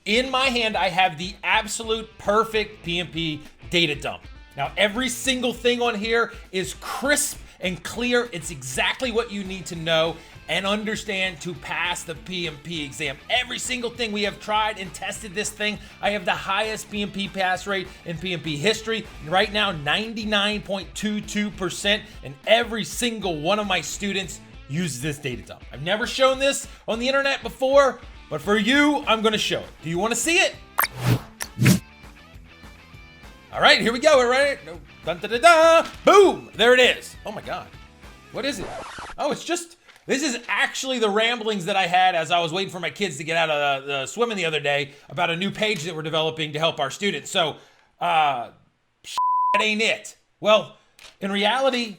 In my hand, I have the absolute perfect PMP data dump. Now, every single thing on here is crisp and clear. It's exactly what you need to know and understand to pass the PMP exam. Every single thing we have tried and tested this thing. I have the highest PMP pass rate in PMP history. Right now, 99.22%, and every single one of my students uses this data dump. I've never shown this on the internet before, but for you, I'm gonna show it. Do you wanna see it? All right, here we go, all right? Dun, da, da, da. Boom, there it is. Oh my God, what is it? Oh, this is actually the ramblings that I had as I was waiting for my kids to get out of the swimming the other day about a new page that we're developing to help our students. So, that ain't it. Well, in reality,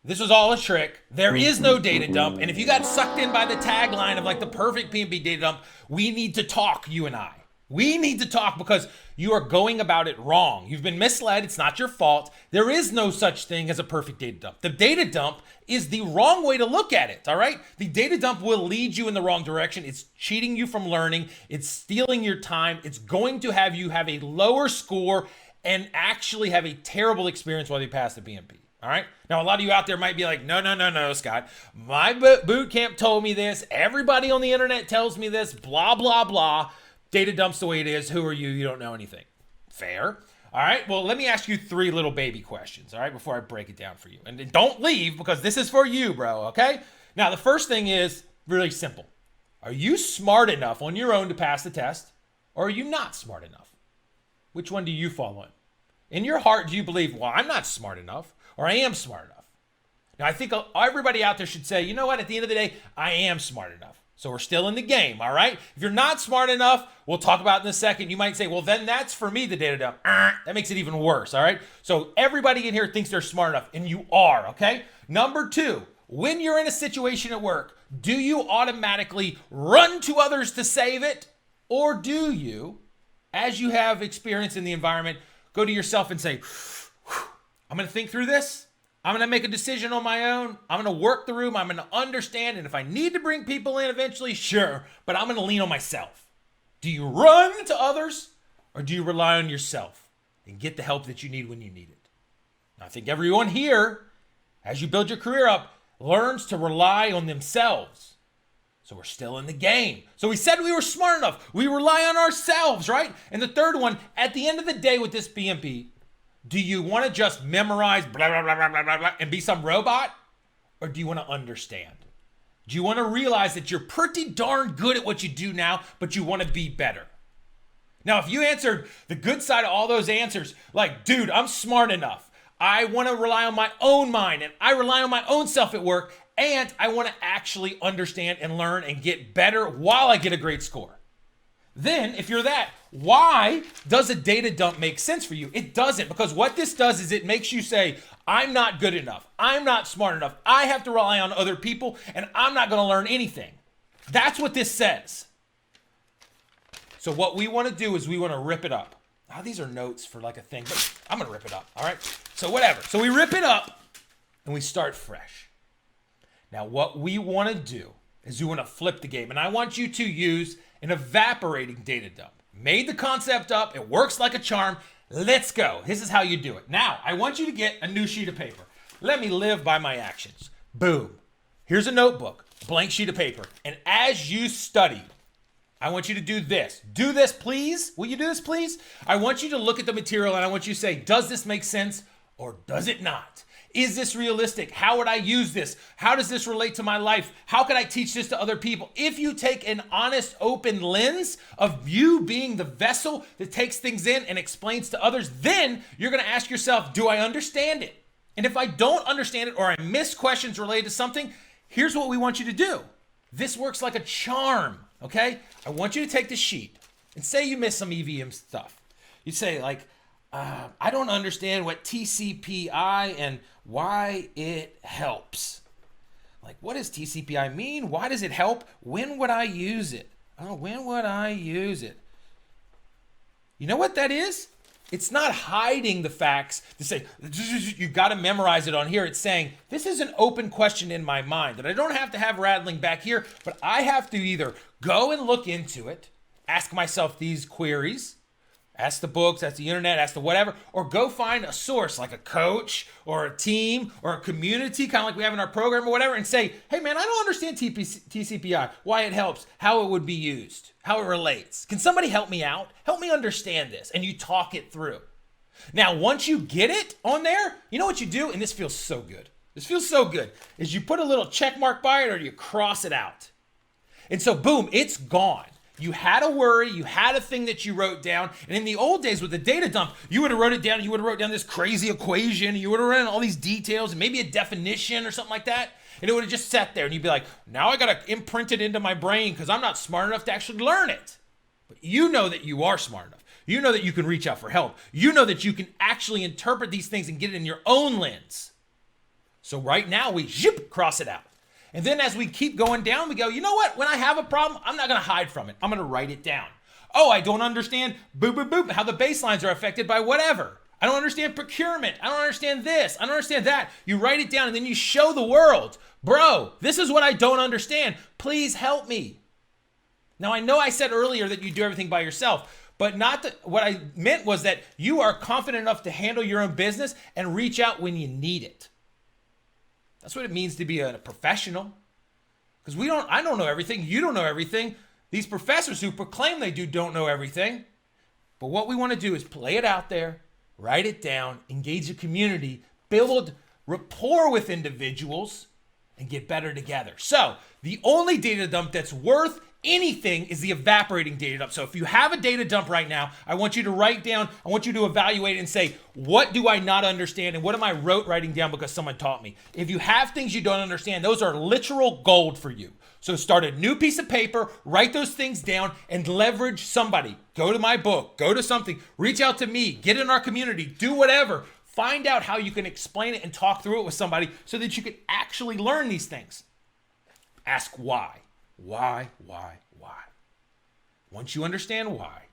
this was all a trick. There is no data dump. And if you got sucked in by the tagline of like the perfect PMP data dump, we need to talk, you and I. We need to talk because you are going about it wrong. You've been misled. It's not your fault. There is no such thing as a perfect data dump. The data dump is the wrong way to look at it, all right? The data dump will lead you in the wrong direction. It's cheating you from learning. It's stealing your time. It's going to have you have a lower score and actually have a terrible experience while you pass the PMP. All right. Now, a lot of you out there might be like, no, Scott. My boot camp told me this. Everybody on the internet tells me this. Blah, blah, blah. Data dump's the way it is. Who are you? You don't know anything. Fair. All right. Well, let me ask you 3 little baby questions, all right, before I break it down for you. And don't leave because this is for you, bro, okay? Now, the first thing is really simple. Are you smart enough on your own to pass the test, or are you not smart enough? Which one do you fall in? In your heart, do you believe, well, I'm not smart enough, or I am smart enough? Now, I think everybody out there should say, you know what? At the end of the day, I am smart enough. So we're still in the game, all right? If you're not smart enough, we'll talk about it in a second. You might say, well, then that's for me, the data dump. That makes it even worse, all right? So everybody in here thinks they're smart enough, and you are, okay? Number 2, when you're in a situation at work, do you automatically run to others to save it? Or do you, as you have experience in the environment, go to yourself and say, I'm going to think through this. I'm going to make a decision on my own. I'm going to work the room. I'm going to understand. And if I need to bring people in eventually, sure. But I'm going to lean on myself. Do you run to others or do you rely on yourself and get the help that you need when you need it? Now, I think everyone here, as you build your career up, learns to rely on themselves. So we're still in the game. So we said we were smart enough. We rely on ourselves, right? And the third one, at the end of the day with this PMP, do you want to just memorize blah, blah, blah, blah, blah, blah, and be some robot? Or do you want to understand? Do you want to realize that you're pretty darn good at what you do now, but you want to be better? Now, if you answered the good side of all those answers, like, dude, I'm smart enough. I want to rely on my own mind, and I rely on my own self at work, and I want to actually understand and learn and get better while I get a great score. Then, if you're that, why does a data dump make sense for you? It doesn't, because what this does is it makes you say, I'm not good enough. I'm not smart enough. I have to rely on other people, and I'm not going to learn anything. That's what this says. So what we want to do is we want to rip it up. Now, these are notes for like a thing, but I'm going to rip it up, all right? So whatever. So we rip it up, and we start fresh. Now, what we want to do is we want to flip the game, and I want you to use an evaporating data dump. Made the concept up. It works like a charm. Let's go. This is how you do it. Now, I want you to get a new sheet of paper. Let me live by my actions. Boom. Here's a notebook, blank sheet of paper. And as you study, I want you to do this. Do this, please. Will you do this, please? I want you to look at the material and I want you to say, does this make sense or does it not? Is this realistic? How would I use this? How does this relate to my life? How can I teach this to other people? If you take an honest, open lens of you being the vessel that takes things in and explains to others, then you're going to ask yourself, do I understand it? And if I don't understand it or I miss questions related to something, here's what we want you to do. This works like a charm, okay? I want you to take the sheet and say you miss some EVM stuff. You say like, I don't understand what TCPI and why it helps. Like, what does TCPI mean? Why does it help? When would I use it? Oh, when would I use it? You know what that is? It's not hiding the facts to say, you got to memorize it on here. It's saying, this is an open question in my mind that I don't have to have rattling back here, but I have to either go and look into it ask myself these queries. Ask the books, ask the internet, ask the whatever, or go find a source like a coach or a team or a community, kind of like we have in our program or whatever, and say, hey man, I don't understand TCPI, why it helps, how it would be used, how it relates. Can somebody help me out? Help me understand this. And you talk it through. Now, once you get it on there, you know what you do? And this feels so good. This feels so good. Is you put a little check mark by it or you cross it out. And so boom, it's gone. You had a worry, you had a thing that you wrote down, and in the old days with the data dump, you would have wrote it down, and you would have wrote down this crazy equation, and you would have written all these details, and maybe a definition or something like that, and it would have just sat there, and you'd be like, now I gotta imprint it into my brain because I'm not smart enough to actually learn it. But you know that you are smart enough. You know that you can reach out for help. You know that you can actually interpret these things and get it in your own lens. So right now, we cross it out. And then as we keep going down, we go, you know what? When I have a problem, I'm not going to hide from it. I'm going to write it down. Oh, I don't understand boop, boop, boop, how the baselines are affected by whatever. I don't understand procurement. I don't understand this. I don't understand that. You write it down and then you show the world, bro, this is what I don't understand. Please help me. Now, I know I said earlier that you do everything by yourself, but not that. What I meant was that you are confident enough to handle your own business and reach out when you need it. That's what it means to be a professional. Because I don't know everything. You don't know everything. These professors who proclaim they don't know everything. But what we want to do is play it out there, write it down, engage a community, build rapport with individuals, and get better together. So the only data dump that's worth anything is the evaporating data dump. So if you have a data dump right now, I want you to write down, I want you to evaluate and say, what do I not understand and what am I writing down because someone taught me? If you have things you don't understand, those are literal gold for you. So start a new piece of paper, write those things down and leverage somebody. Go to my book, go to something, reach out to me, get in our community, do whatever. Find out how you can explain it and talk through it with somebody so that you can actually learn these things. Ask why. Why? Once you understand why,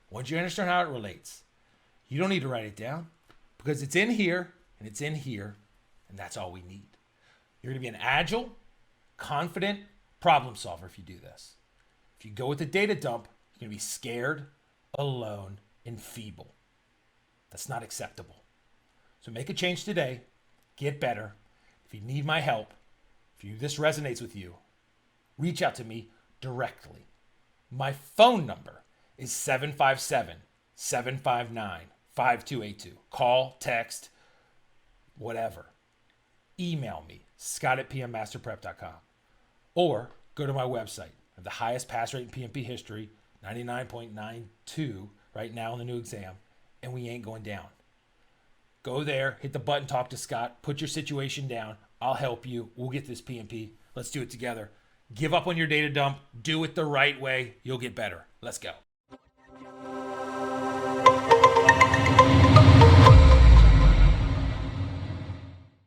once you understand how it relates, you don't need to write it down because it's in here and it's in here, and that's all we need. You're going to be an agile, confident problem solver if you do this. If you go with the data dump, you're going to be scared, alone, and feeble. That's not acceptable. So make a change today. Get better. If you need my help, if this resonates with you, reach out to me directly. My phone number is 757-759-5282. Call, text, whatever. Email me, scott@PMmasterPrep.com. Or go to my website. I have the highest pass rate in PMP history, 99.92 right now in the new exam, and we ain't going down. Go there, hit the button, talk to Scott, put your situation down. I'll help you. We'll get this PMP. Let's do it together. Give up on your data dump. Do it the right way. You'll get better. Let's go.